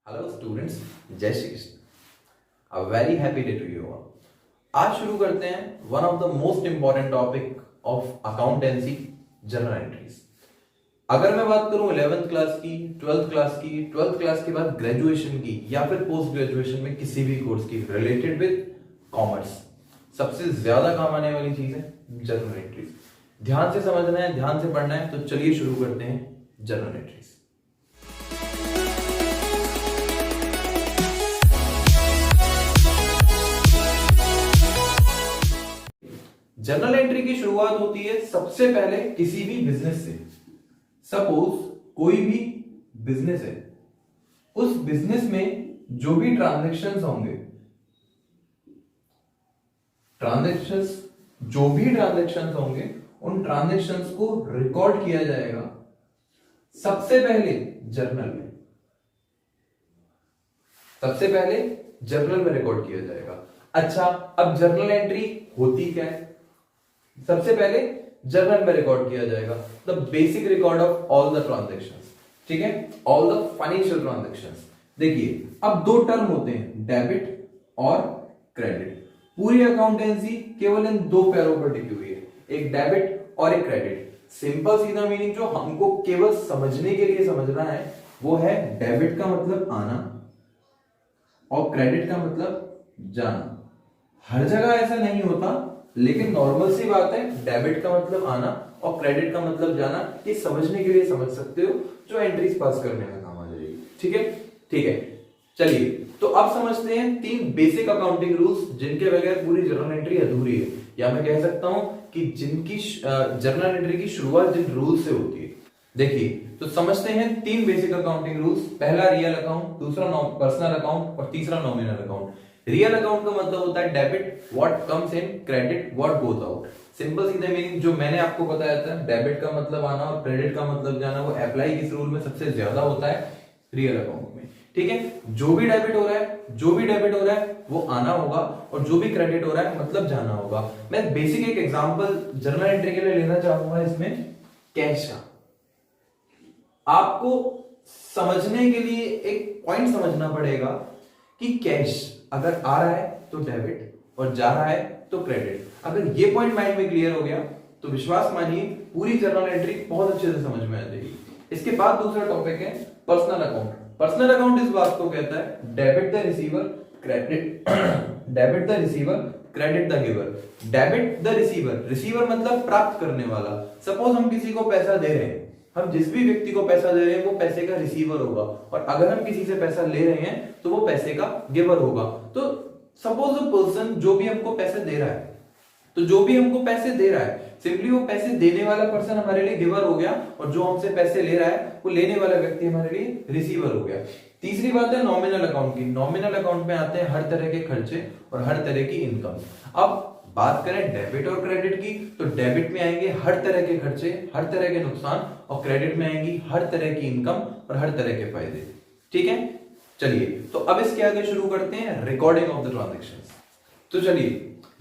Hello students, जय Shri Krishna. A very happy day to you all. आज शुरू करते हैं one of the most important topic of accountancy, general entries. अगर मैं बात करूं 11th क्लास की, 12th क्लास की, 12th क्लास के बाद ग्रेजुएशन की या फिर पोस्ट ग्रेजुएशन में किसी भी कोर्स की रिलेटेड विद कॉमर्स, सबसे ज्यादा काम आने वाली चीज है जनरल एंट्रीज। ध्यान से समझना है, ध्यान से पढ़ना है। तो चलिए शुरू करते हैं जनरल एंट्रीज। जनरल एंट्री की शुरुआत होती है सबसे पहले किसी भी बिजनेस से। सपोज कोई भी बिजनेस है, उस बिजनेस में जो भी ट्रांजैक्शंस होंगे, उन ट्रांजैक्शंस को रिकॉर्ड किया जाएगा सबसे पहले जर्नल में। रिकॉर्ड किया जाएगा। अच्छा, अब जर्नल एंट्री होती क्या है? सबसे पहले जर्नल में रिकॉर्ड किया जाएगा the basic record of all the transactions. ठीक है, ऑल द फाइनेंशियल ट्रांजैक्शंस। देखिए, अब दो टर्म होते हैं, डेबिट और क्रेडिट। पूरी अकाउंटेंसी केवल इन दो पैरों पर टिकी हुई है, एक डेबिट और एक क्रेडिट। सिंपल सीधा मीनिंग जो हमको केवल समझने के लिए समझना है वो है डेबिट का मतलब आना और क्रेडिट का मतलब जाना। हर जगह ऐसा नहीं होता, लेकिन नॉर्मल सी बात है, डेबिट का मतलब आना और क्रेडिट का मतलब जाना। ये समझने के लिए समझ सकते हो, जो एंट्रीज पास करने में काम आ जाएगी। ठीक है, ठीक है। चलिए, तो अब समझते हैं तीन बेसिक अकाउंटिंग रूल्स जिनके बगैर पूरी जर्नल एंट्री अधूरी है, या मैं कह सकता हूं कि जिनकी जर्नल एंट्री की शुरुआत जिन रूल से होती है। देखिए, तो समझते हैं तीन बेसिक अकाउंटिंग रूल्स। पहला रियल अकाउंट, दूसरा पर्सनल अकाउंट और तीसरा नॉमिनल अकाउंट। रियल अकाउंट का मतलब होता है debit, what comes in, credit what goes out. Simple सीधे मीनिंग जो मैंने आपको बताया था, डेबिट का मतलब आना और क्रेडिट का मतलब जाना, वो अप्लाई किस रूल में सबसे ज्यादा होता है? रियल अकाउंट में। ठीक है, जो भी डेबिट हो रहा है वो आना होगा, और जो भी क्रेडिट हो रहा है मतलब जाना होगा। मैं बेसिक एक एग्जांपल जर्नल एंट्री के लिए लेना चाहूंगा इसमें, कैश का। आपको समझने के लिए एक पॉइंट समझना पड़ेगा कि कैश अगर आ रहा है तो डेबिट और जा रहा है तो क्रेडिट। अगर ये पॉइंट माइंड में क्लियर हो गया तो विश्वास मानिए पूरी जर्नल एंट्री बहुत अच्छे से समझ में आ जाएगी। इसके बाद दूसरा टॉपिक है पर्सनल अकाउंट। पर्सनल अकाउंट इस बात को कहता है debit the receiver, credit debit the receiver, credit the giver. Debit the receiver, receiver मतलब प्राप्त करने वाला। सपोज हम किसी को पैसा दे रहे हैं, हम जिस भी व्यक्ति को पैसा दे रहे हैं वो पैसे का रिसीवर होगा, और अगर हम किसी से पैसा ले रहे हैं तो वो पैसे का गिवर होगा। तो सपोज अ पर्सन जो भी हमको पैसे दे रहा है, सिंपली वो पैसे देने वाला पर्सन हमारे लिए गिवर हो गया, और जो हमसे पैसे ले रहा है वो लेने वाला व्यक्ति हमारे लिए रिसीवर हो गया। तीसरी बात है नॉमिनल अकाउंट की। नॉमिनल अकाउंट में आते हैं हर तरह के खर्चे और हर तरह की इनकम। अब बात करें डेबिट और क्रेडिट की, तो डेबिट में आएंगे हर तरह के खर्चे, हर तरह के नुकसान, और क्रेडिट में आएंगी हर तरह की इनकम और हर तरह के फायदे। ठीक है, चलिए, तो अब इसके आगे शुरू करते हैं रिकॉर्डिंग ऑफ द ट्रांजैक्शंस। तो चलिए,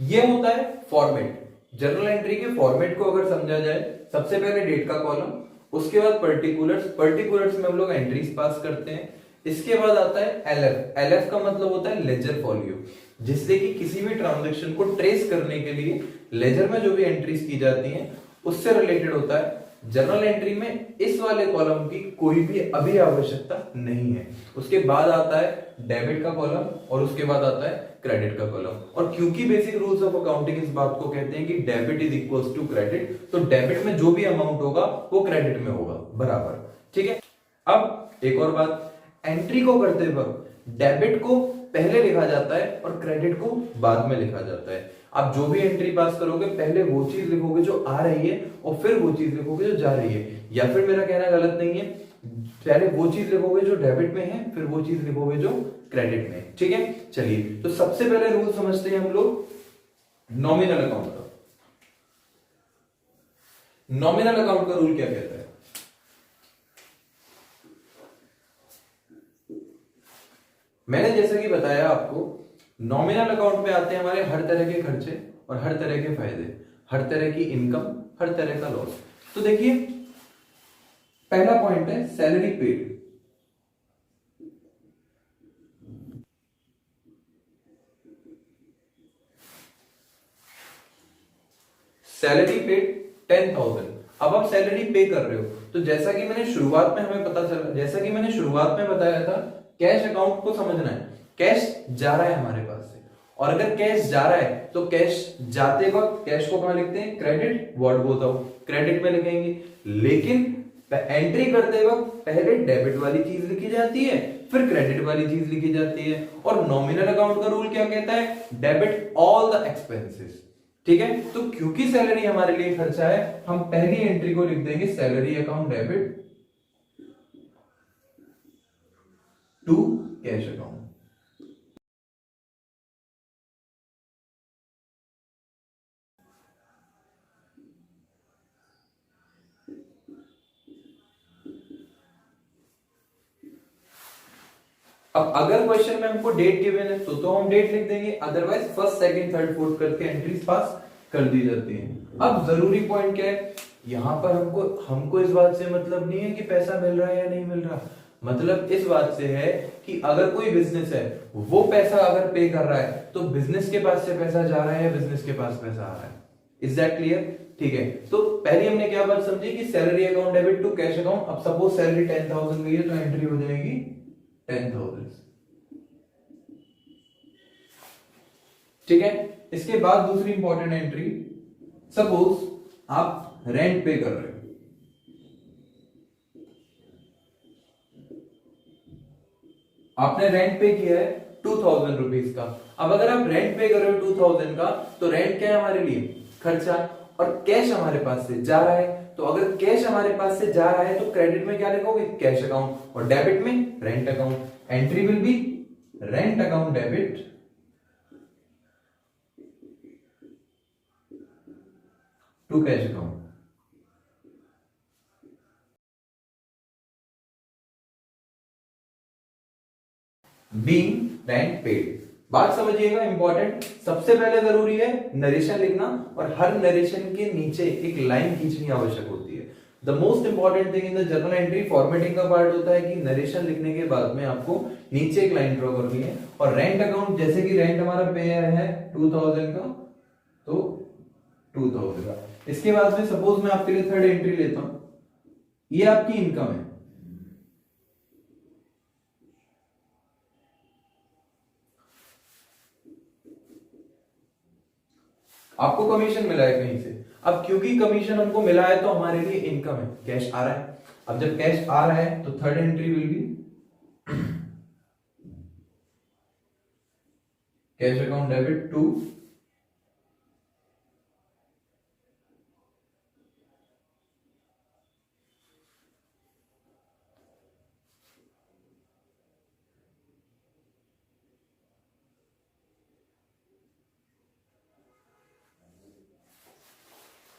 ये होता है फॉर्मेट। जर्नल एंट्री के फॉर्मेट को अगर समझा जाए, सबसे पहले डेट का कॉलम, उसके बाद पर्टिकुलर्स में हम लोग एंट्रीज पास करते हैं। इसके बाद आता है एलएफ। एलएफ का मतलब होता है लेजर फॉलियो, जिससे कि किसी भी ट्रांजैक्शन को ट्रेस करने के लिए लेजर में जो भी एंट्रीज की जाती हैं उससे रिलेटेड होता है। जर्नल एंट्री में इस वाले कॉलम की कोई भी अभी आवश्यकता नहीं है। उसके बाद आता है डेबिट का कॉलम और उसके बाद आता है क्रेडिट का कॉलम। और क्योंकि बेसिक रूल्स ऑफ अकाउंटिंग इस बात को कहते हैं कि debit is equals to credit, तो डेबिट में जो भी अमाउंट होगा वो क्रेडिट में होगा बराबर। ठीक है, अब एक और बात, एंट्री को करते वक्त डेबिट को पहले लिखा जाता है और क्रेडिट को बाद में लिखा जाता है। आप जो भी एंट्री पास करोगे पहले वो चीज लिखोगे जो आ रही है और फिर वो चीज लिखोगे जो जा रही है, या फिर मेरा कहना गलत नहीं है, पहले वो चीज लिखोगे जो डेबिट में है, फिर वो चीज लिखोगे जो क्रेडिट में। ठीक है, चलिए, तो सबसे पहले रूल समझते हैं हम लोग नॉमिनल अकाउंट का। नॉमिनल अकाउंट का रूल क्या कहता है? मैंने जैसा कि बताया आपको, नॉमिनल अकाउंट में आते हैं हमारे हर तरह के खर्चे और हर तरह के फायदे, हर तरह की इनकम, हर तरह का लॉस। तो देखिए, पहला पॉइंट है सैलरी पेड। Salary paid 10,000। अब आप सैलरी पे कर रहे हो, तो जैसा कि मैंने शुरुआत में हमें पता चला, जैसा कि मैंने शुरुआत में बताया था, कैश अकाउंट को समझना है। कैश जा रहा है हमारे पास से, और अगर कैश जा रहा है तो कैश जाते वक्त कैश को कहां लिखते हैं? Credit. What goes out credit में लिखेंगे। लेकिन एंट्री करते वक्त पहले डेबिट वाली चीज लिखी जाती है, फिर क्रेडिट वाली चीज लिखी जाती है। और नॉमिनल अकाउंट का रूल क्या कहता है? Debit all the expenses. ठीक है, तो क्योंकि सैलरी हमारे लिए खर्चा है, हम पहली एंट्री को लिख देंगे salary account debit to cash account. अब अगर क्वेश्चन में हमको डेट गिवन है तो हम डेट लिख देंगे, otherwise first second third fourth करके एंट्रीज पास कर दी जाती हैं। अब जरूरी पॉइंट क्या है, यहां पर हमको इस बात से मतलब नहीं है कि पैसा मिल रहा है या नहीं मिल रहा। मतलब इस बात से है कि अगर कोई बिजनेस है, वो पैसा अगर पे कर रहा है तो बिजनेस के पास से पैसा जा रहा है या बिजनेस के पास पैसा आ रहा है। Is that clear? ठीक है, तो पहले हमने क्या बात समझी कि salary account debit to cash account. अब सपोज सैलरी 10,000 गई है तो एंट्री हो जाएगी 10,000। ठीक है, इसके बाद दूसरी इंपॉर्टेंट एंट्री, सपोज आप रेंट पे कर रहे हो। आपने रेंट पे किया है 2,000 रुपीज का। अब अगर आप रेंट पे कर रहे हो 2,000 का, तो रेंट क्या है हमारे लिए? खर्चा। और कैश हमारे पास से जा रहा है, तो अगर कैश हमारे पास से जा रहा है तो क्रेडिट में क्या लिखोगे? Cash account. और डेबिट में rent account. Entry will be rent account debit to cash account. Being rent paid. बात समझिएगा, इंपॉर्टेंट। सबसे पहले जरूरी है नरेशन लिखना, और हर नरेशन के नीचे एक लाइन खींचनी आवश्यक होती है। The most important thing in the journal entry formatting का पार्ट होता है कि नरेशन लिखने के बाद में आपको नीचे एक लाइन ड्रॉ करनी है। और रेंट अकाउंट, जैसे कि रेंट हमारा पे है 2,000 का, तो 2,000 का। इसके बाद में सपोज मैं आपके लिए थर्ड एंट्री लेता हूं, ये आपकी इनकम है। आपको कमीशन मिला है कहीं से। अब क्योंकि कमीशन हमको मिला है तो हमारे लिए इनकम है, कैश आ रहा है। अब जब कैश आ रहा है तो third entry will be cash account debit to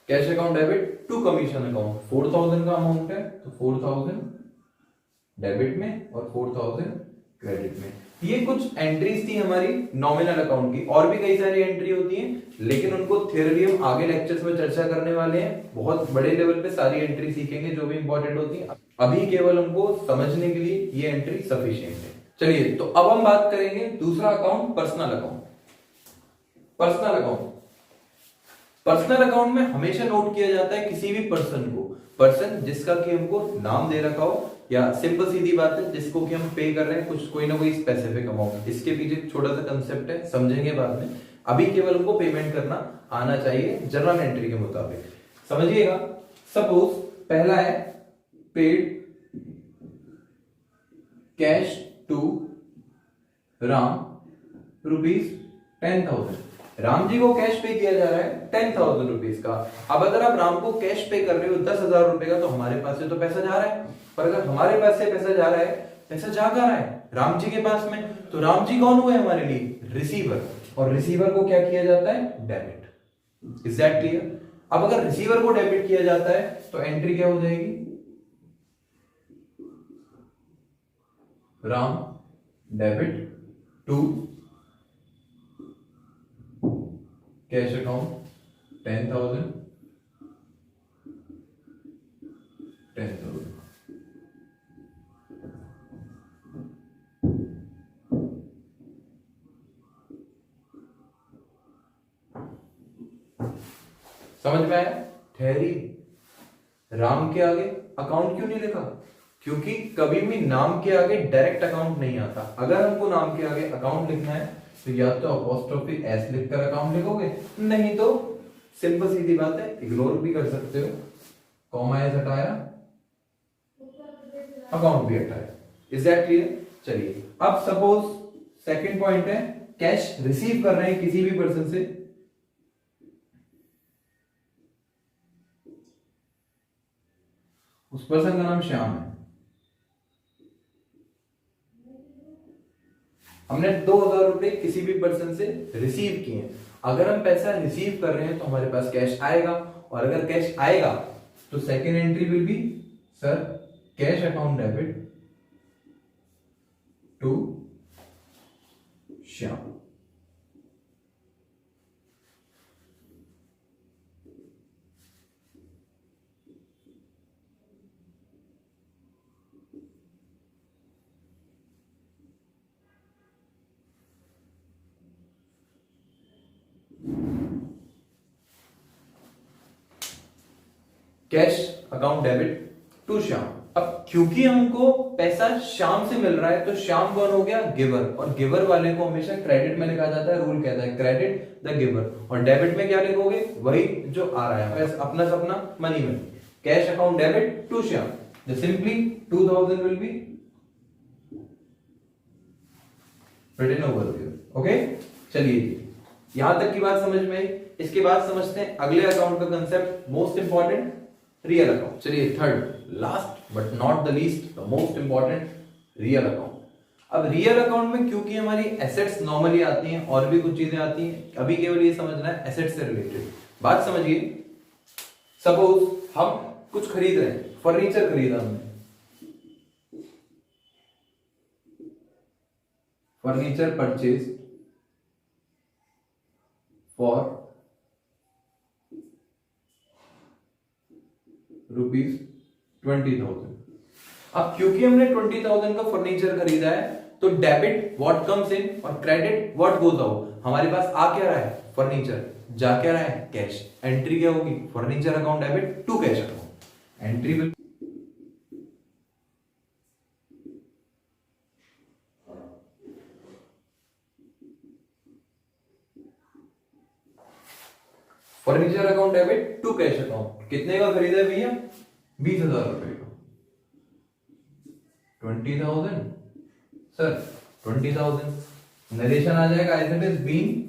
cash account debit to commission account. 4,000 का अमाउंट है तो 4,000 डेबिट में और 4,000 क्रेडिट में। ये कुछ एंट्रीज थी हमारी नॉमिनल अकाउंट की। और भी कई सारी एंट्री होती हैं, लेकिन उनको थ्योरी हम आगे लेक्चर्स में चर्चा करने वाले हैं। बहुत बड़े लेवल पे सारी एंट्री सीखेंगे जो भी इंपॉर्टेंट होती है। अभी केवल हमको समझने के लिए ये एंट्री सफिशिएंट है। चलिए, तो अब हम बात करेंगे दूसरा account, personal account. Personal account, personal account में हमेशा नोट किया जाता है किसी भी पर्सन को, पर्सन जिसका कि हमको नाम दे रखा हो, या सिंपल सीधी बात है जिसको कि हम पे कर रहे हैं कुछ कोई ना कोई स्पेसिफिक अमाउंट। इसके पीछे छोटा सा कंसेप्ट है, समझेंगे बाद में। अभी केवल हमको पेमेंट करना आना चाहिए जर्नल एंट्री के मुताबिक। समझिएगा, सपोज पहला है paid cash to Ram ₹10,000। Ram ji को कैश पे किया जा रहा है 10,000 रुपीज का। अब अगर आप राम को कैश पे कर रहे हो 10,000 रुपए का, तो हमारे पास से तो पैसा जा रहा है। पर अगर हमारे पास से पैसा जा रहा है, पैसा जा कहां रहा है? राम जी के पास में। तो राम जी कौन हुए हमारे लिए? रिसीवर। और रिसीवर को क्या किया जाता है? डेबिट। Is that clear? अब अगर रिसीवर को डेबिट किया जाता है तो एंट्री क्या हो जाएगी? Ram debit to cash account 10,000 10,000। समझ में आया? ठहरी, राम के आगे अकाउंट क्यों नहीं लिखा? क्योंकि कभी भी नाम के आगे डायरेक्ट अकाउंट नहीं आता। अगर हमको नाम के आगे अकाउंट लिखना है तो या तो अपोस्ट्रोफी एस लिखकर अकाउंट लिखोगे, नहीं तो सिंपल सीधी बात है, इग्नोर भी कर सकते हो, कॉमा एस हटाया, अकाउंट भी हटाया। Is that clear? चलिए अब सपोज सेकंड पॉइंट है, कैश रिसीव कर रहे हैं किसी भी पर्सन से, उस पर्सन का नाम श्याम है, हमने 2000 रुपए किसी भी पर्सन से रिसीव किए। अगर हम पैसा रिसीव कर रहे हैं तो हमारे पास कैश आएगा, और अगर कैश आएगा तो second entry will be sir cash account debit to Shyam. Cash account debit to Shyam. अब क्योंकि हमको पैसा श्याम से मिल रहा है तो श्याम कौन हो गया? गिवर, और गिवर वाले को हमेशा क्रेडिट में लिखा जाता है, रूल कहता है क्रेडिट द गिवर, और डेबिट में क्या लिखोगे? वही जो आ रहा है, अपना सपना मनी में। Cash account debit to Shyam, simply 2000 will be written over here. Okay, चलिए यहां तक की बात समझ में आई। इसके बाद समझते हैं अगले अकाउंट का concept, most important, real account. चलिए third, last but not the least, the most important, real account. अब रियल अकाउंट में क्योंकि हमारी एसेट्स नॉर्मली आती हैं और भी कुछ चीजें आती हैं, अभी केवल ये समझना है एसेट्स से रिलेटेड बात समझिए। सपोज हम कुछ खरीद रहे हैं, फर्नीचर खरीदा हमने, फर्नीचर परचेज फॉर ₹20,000। अब क्योंकि हमने 20,000 का फर्नीचर खरीदा है तो डेबिट व्हाट कम्स इन और क्रेडिट व्हाट गोज आउट। हमारे पास आ क्या रहा है? फर्नीचर, जा क्या रहा है? कैश। एंट्री क्या होगी? Furniture account debit to cash account. Entry will furniture account debit to cash account. कितने का खरीदा है भैया? 20,000 रुपए का। 20,000 सर, 20,000 नरेशन आ जाएगा as it is being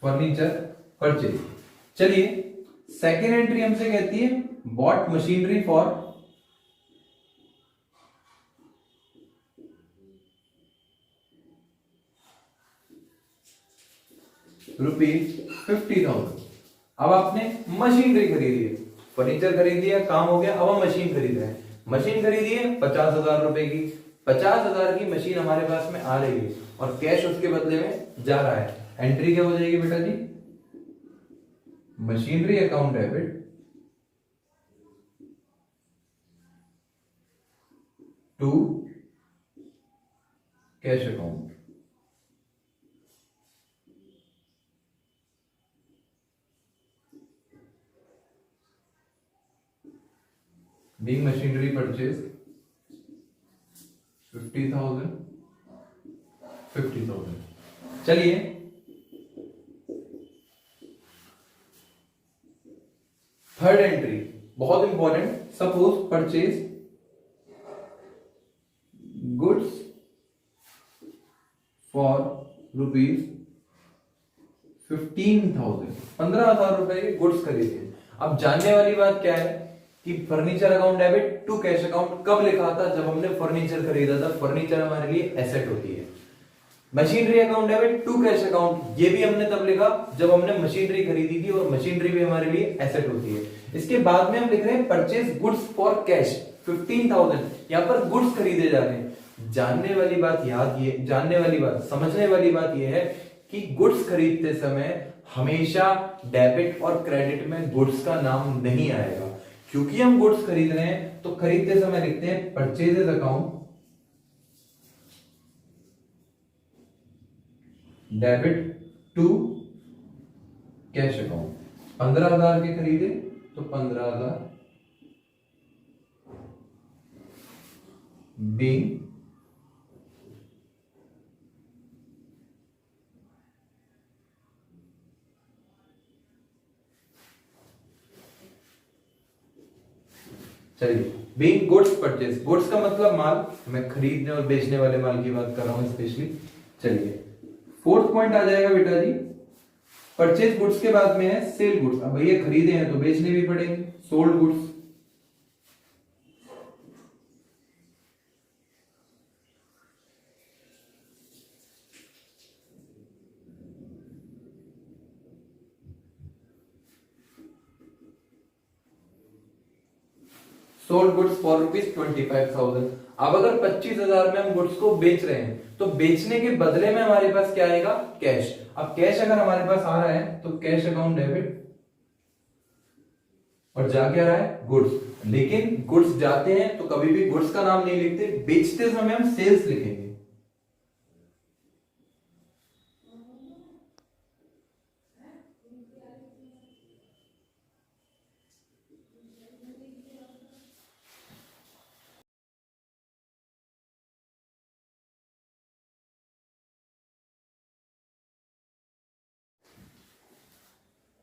furniture purchase. चलिए सेकेंड एंट्री हमसे कहती है बॉट मशीनरी फॉर ₹50,000। अब आपने मशीनरी खरीदी है, फर्नीचर खरीद लिया, काम हो गया, अब हम मशीन खरीद रहे हैं। मशीन खरीदी है 50,000 रुपए की, 50,000 की मशीन हमारे पास में आ रही है और कैश उसके बदले में जा रहा है। एंट्री क्या हो जाएगी बेटा जी? Machinery account debit to cash account. being machinery purchase 50,000 50,000। चलिए थर्ड एंट्री बहुत important, suppose purchase goods for ₹15,000। 15,000 रुपए के गुड्स खरीदे। अब जानने वाली बात क्या है कि furniture account debit to cash account कब लिखा था? जब हमने फर्नीचर खरीदा था। फर्नीचर हमारे लिए एसेट होती है। Machinery account debit to cash account, ये भी हमने तब लिखा जब हमने मशीनरी खरीदी थी और मशीनरी भी हमारे लिए एसेट होती है। इसके बाद में हम लिख रहे हैं परचेज गुड्स फॉर कैश 15,000, यहां पर गुड्स खरीदे जा रहे हैं। जानने वाली बात समझने वाली बात यह है कि गुड्स खरीदते समय हमेशा डेबिट और क्रेडिट में गुड्स का नाम नहीं आएगा। क्योंकि हम गुड्स खरीद रहे हैं तो खरीदते समय लिखते हैं purchases account debit to cash account. 15,000 के खरीदे तो 15,000 बीइंग चलिए बीइंग गुड्स परचेज, गुड्स का मतलब माल, मैं खरीदने और बेचने वाले माल की बात कर रहा हूं स्पेशली। चलिए फोर्थ पॉइंट आ जाएगा बेटा जी, परचेज गुड्स के बाद में है सेल गुड्स। अब भैया खरीदे हैं तो बेचने भी पड़ेंगे, sold goods. Sold goods for ₹25,000। अब अगर 25,000 में हम गुड्स को बेच रहे हैं तो बेचने के बदले में हमारे पास क्या आएगा, कैश। अब कैश अगर हमारे पास आ रहा है तो कैश अकाउंट डेबिट, और जा क्या रहा है, गुड्स। लेकिन गुड्स जाते हैं तो कभी भी गुड्स का नाम नहीं लिखते, बेचते समय हम सेल्स लिखेंगे।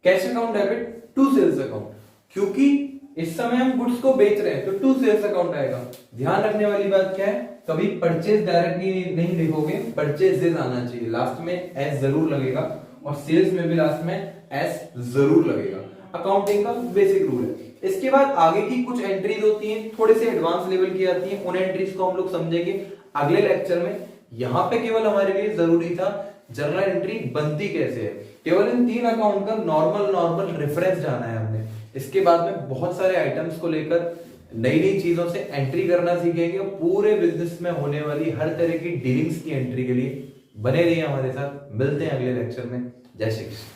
Cash account debit to sales account, क्योंकि इस समय हम गुड्स को बेच रहे हैं तो टू सेल्स अकाउंट आएगा। ध्यान रखने वाली बात क्या है, कभी परचेज डायरेक्टली नहीं लिखोगे, परचेजेस आना चाहिए, लास्ट में एस जरूर लगेगा, और सेल्स में भी लास्ट में एस जरूर लगेगा। अकाउंटिंग का बेसिक रूल है। इसके बाद आगे की कुछ एंट्रीज होती हैं, थोड़े से एडवांस लेवल की आती हैं, उन एंट्रीज को हम लोग समझेंगे अगले लेक्चर में। यहां पे केवल हमारे लिए जरूरी था जर्नल एंट्री बनती कैसे है, केवल इन 3 अकाउंट का नॉर्मल रेफरेंस जाना है हमने। इसके बाद में बहुत सारे आइटम्स को लेकर नई नई चीजों से एंट्री करना सीखेंगे, और पूरे बिजनेस में होने वाली हर तरह की डीलिंग्स की एंट्री के लिए बने रहिए हमारे साथ। मिलते हैं अगले लेक्चर में। जय श्री कृष्ण।